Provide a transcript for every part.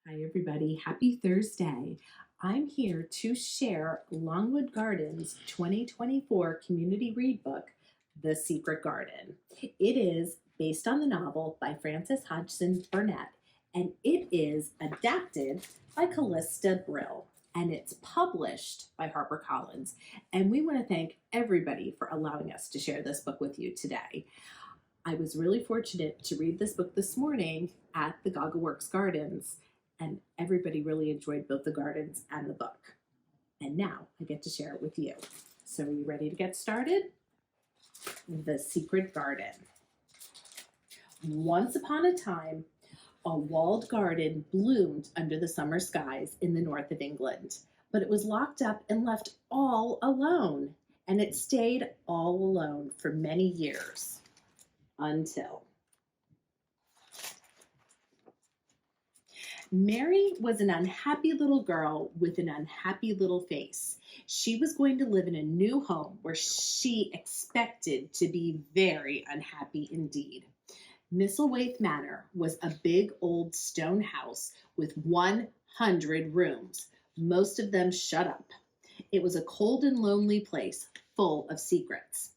Hi, everybody. Happy Thursday. I'm here to share Longwood Gardens 2024 Community Read Book, The Secret Garden. It is based on the novel by Frances Hodgson Burnett, and it is adapted by Callista Brill, and it's published by HarperCollins. And we want to thank everybody for allowing us to share this book with you today. I was really fortunate to read this book this morning at the Goggle Gardens, and everybody really enjoyed both the gardens and the book. And now I get to share it with you. So are you ready to get started? The Secret Garden. Once upon a time, a walled garden bloomed under the summer skies in the north of England, but it was locked up and left all alone, and it stayed all alone for many years until Mary was an unhappy little girl with an unhappy little face. She was going to live in a new home where she expected to be very unhappy indeed. Misselthwaite Manor was a big old stone house with 100 rooms, most of them shut up. It was a cold and lonely place full of secrets.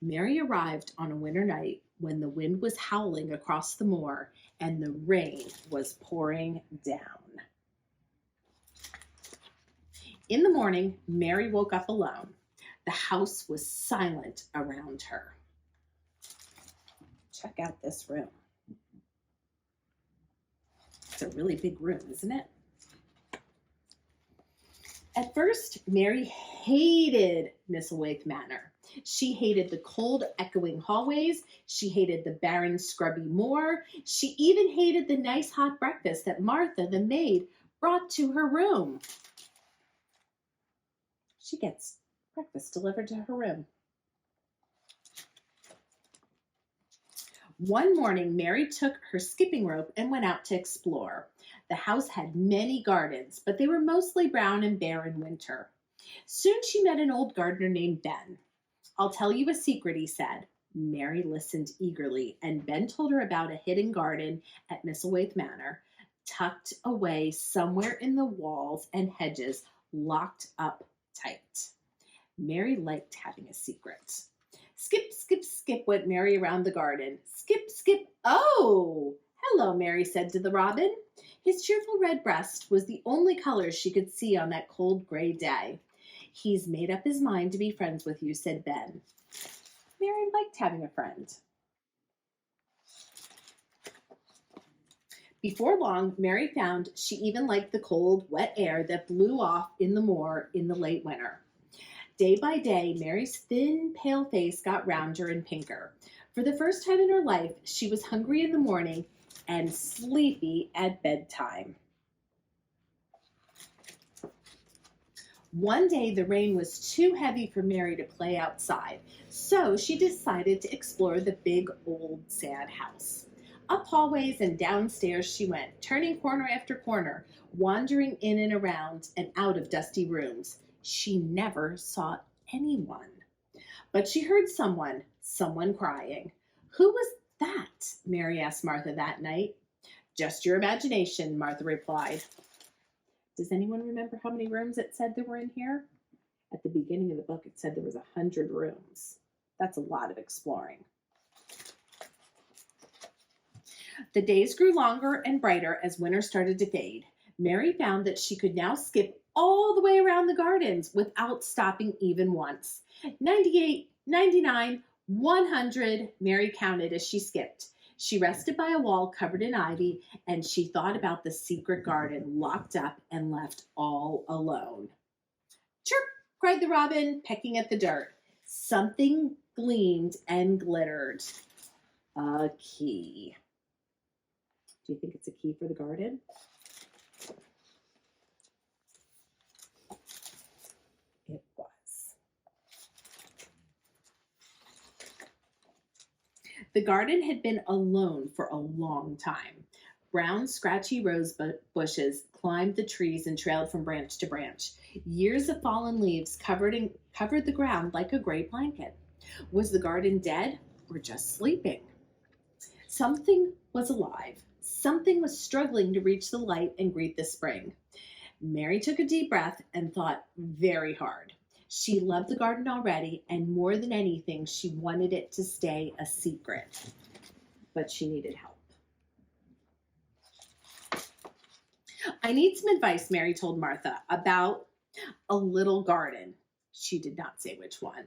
Mary arrived on a winter night when the wind was howling across the moor and the rain was pouring down. In the morning, Mary woke up alone. The house was silent around her. Check out this room. It's a really big room, isn't it? At first, Mary hated Misselthwaite Manor. She hated the cold, echoing hallways. She hated the barren, scrubby moor. She even hated the nice hot breakfast that Martha, the maid, brought to her room. She gets breakfast delivered to her room. One morning, Mary took her skipping rope and went out to explore. The house had many gardens, but they were mostly brown and bare in winter. Soon she met an old gardener named Ben. "I'll tell you a secret," he said. Mary listened eagerly, and Ben told her about a hidden garden at Misselthwaite Manor, tucked away somewhere in the walls and hedges, locked up tight. Mary liked having a secret. Skip, skip, skip went Mary around the garden. Skip, skip, oh! "Hello," Mary said to the robin. His cheerful red breast was the only color she could see on that cold gray day. "He's made up his mind to be friends with you," said Ben. Mary liked having a friend. Before long, Mary found she even liked the cold, wet air that blew off in the moor in the late winter. Day by day, Mary's thin, pale face got rounder and pinker. For the first time in her life, she was hungry in the morning and sleepy at bedtime. One day, the rain was too heavy for Mary to play outside, so she decided to explore the big old sad house. Up hallways and downstairs she went, turning corner after corner, wandering in and around and out of dusty rooms. She never saw anyone. But she heard someone crying. "Who was that?" Mary asked Martha that night. "Just your imagination," Martha replied. Does anyone remember how many rooms it said there were in here? At the beginning of the book, it said there was 100 rooms. That's a lot of exploring. The days grew longer and brighter as winter started to fade. Mary found that she could now skip all the way around the gardens without stopping even once. 98, 99, 100, Mary counted as she skipped. She rested by a wall covered in ivy, and she thought about the secret garden locked up and left all alone. "Chirp!" cried the robin, pecking at the dirt. Something gleamed and glittered. A key. Do you think it's a key for the garden? It was. The garden had been alone for a long time. Brown, scratchy rose bushes climbed the trees and trailed from branch to branch. Years of fallen leaves covered the ground like a gray blanket. Was the garden dead or just sleeping? Something was alive. Something was struggling to reach the light and greet the spring. Mary took a deep breath and thought very hard. She loved the garden already, and more than anything, she wanted it to stay a secret. But she needed help. I need some advice, Mary told Martha, about a little garden. She did not say which one.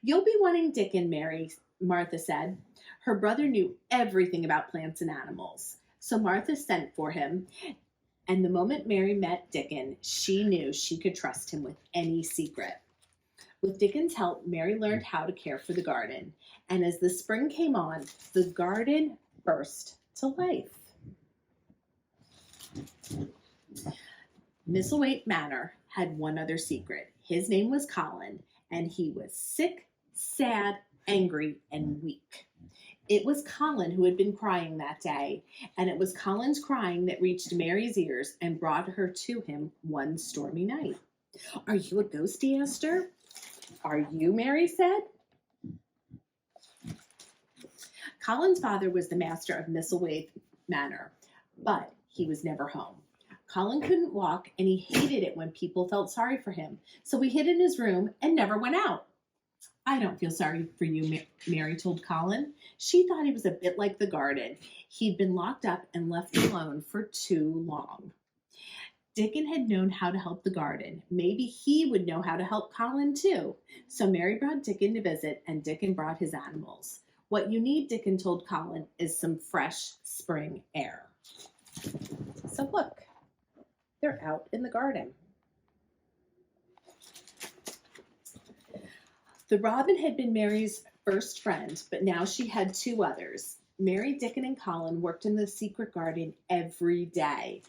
You'll be wanting Dickon, Mary, Martha said. Her brother knew everything about plants and animals. So Martha sent for him, and the moment Mary met Dickon, she knew she could trust him with any secret. With Dickon's help, Mary learned how to care for the garden, and as the spring came on, the garden burst to life. Misselthwaite Manor had one other secret. His name was Colin, and he was sick, sad, angry, and weak. It was Colin who had been crying that day, and it was Colin's crying that reached Mary's ears and brought her to him one stormy night. Are you a ghost? He asked her. Are you? Mary said. Colin's father was the master of Misselthwaite Manor, but he was never home. Colin couldn't walk, and he hated it when people felt sorry for him, so he hid in his room and never went out. I don't feel sorry for you, Mary told Colin. She thought he was a bit like the garden. He'd been locked up and left alone for too long. Dickon had known how to help the garden. Maybe he would know how to help Colin too. So Mary brought Dickon to visit, and Dickon brought his animals. What you need, Dickon told Colin, is some fresh spring air. So look, they're out in the garden. The robin had been Mary's first friend, but now she had two others. Mary, Dickon, and Colin worked in the secret garden every day.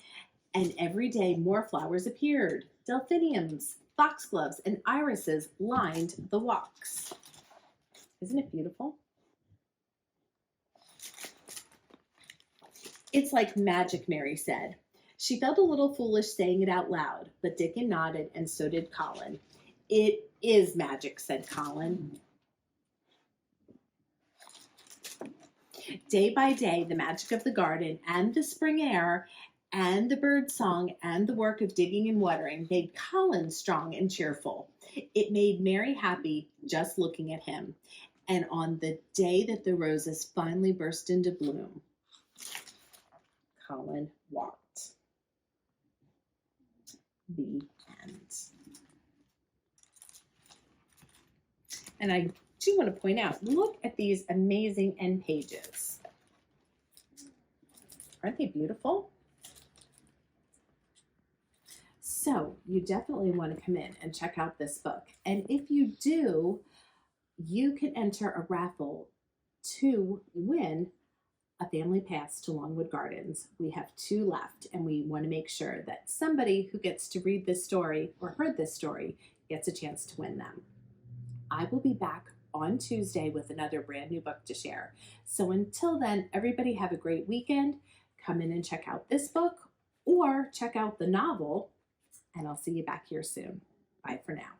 And every day more flowers appeared. Delphiniums, foxgloves, and irises lined the walks. Isn't it beautiful? It's like magic, Mary said. She felt a little foolish saying it out loud, but Dickon nodded, and so did Colin. It is magic, said Colin. Day by day, the magic of the garden and the spring air and the bird song and the work of digging and watering made Colin strong and cheerful. It made Mary happy just looking at him. And on the day that the roses finally burst into bloom, Colin walked. The end. And I do want to point out, look at these amazing end pages. Aren't they beautiful? So you definitely want to come in and check out this book. And if you do, you can enter a raffle to win a family pass to Longwood Gardens. We have 2 left, and we want to make sure that somebody who gets to read this story or heard this story gets a chance to win them. I will be back on Tuesday with another brand new book to share. So until then, everybody have a great weekend. Come in and check out this book or check out the novel, and I'll see you back here soon. Bye for now.